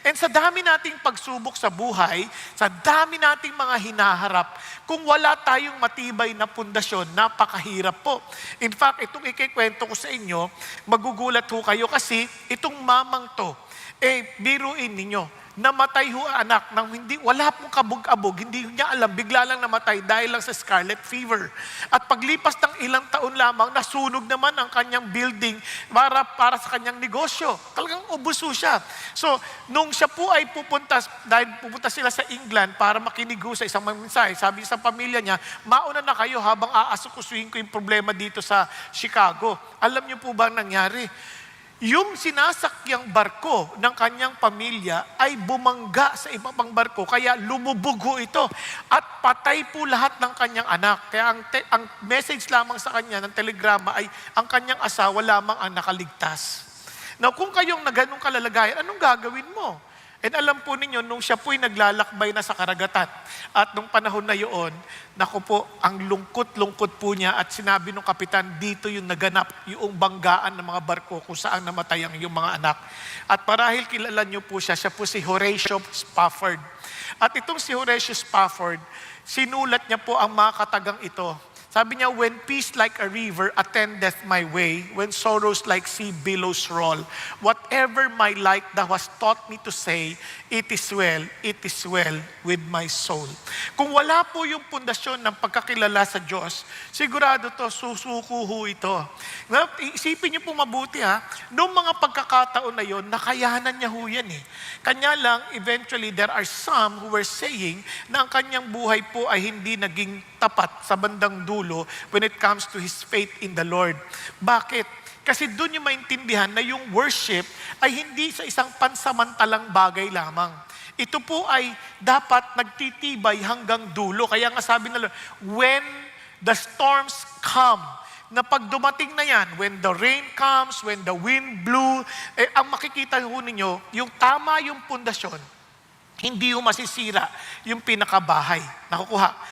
And sa dami nating pagsubok sa buhay, sa dami nating mga hinaharap, kung wala tayong matibay na pundasyon, napakahirap po. In fact, itong ikikwento ko sa inyo, magugulat ho kayo kasi itong mamang to, biruin ninyo, namatay ho ang anak nang wala pong kabog-abog, hindi niya alam, bigla lang namatay dahil lang sa scarlet fever. At paglipas ng ilang taon lamang, nasunog naman ang kanyang building para sa kanyang negosyo. Talagang ubuso siya. So, nung siya po ay dahil pupunta sila sa England para makinig ho sa isang mensahe, sabi sa pamilya niya, mauna na kayo habang aasukusuhin ko yung problema dito sa Chicago. Alam niyo po ba ang nangyari? Yung sinasakyang barko ng kanyang pamilya ay bumangga sa iba pang barko, kaya lumubog ho ito at patay po lahat ng kanyang anak. Kaya ang message lamang sa kanya ng telegrama ay ang kanyang asawa lamang ang nakaligtas. Now, kung kayong na ganong kalalagayan, anong gagawin mo? And alam po ninyo, nung siya po'y naglalakbay na sa karagatan, at nung panahon na yun, naku po, ang lungkot-lungkot po niya at sinabi ng kapitan, dito yung naganap, yung banggaan ng mga barko kung saan namatay ang iyong mga anak. At marahil kilala niyo po siya po si Horatio Spafford. At itong si Horatio Spafford, sinulat niya po ang mga katagang ito. Sabi niya, when peace like a river attendeth my way, when sorrows like sea billows roll, whatever my light thou hast taught me to say, it is well with my soul. Kung wala po yung pundasyon ng pagkakilala sa Diyos, sigurado to, susuko ho ito. Isipin niyo po mabuti noong mga pagkakataon na yon, nakayanan niya ho yan Kanya lang, eventually, there are some who were saying na ang kanyang buhay po ay hindi naging tapat sa bandang dulo when it comes to his faith in the Lord. Bakit? Kasi doon yung maintindihan na yung worship ay hindi sa isang pansamantalang bagay lamang. Ito po ay dapat nagtitibay hanggang dulo. Kaya nga sabi na, when the storms come, na pag dumating na yan, when the rain comes, when the wind blew, ang makikita ho ninyo, yung tama yung pundasyon, hindi yung masisira yung pinakabahay. Nakukuha.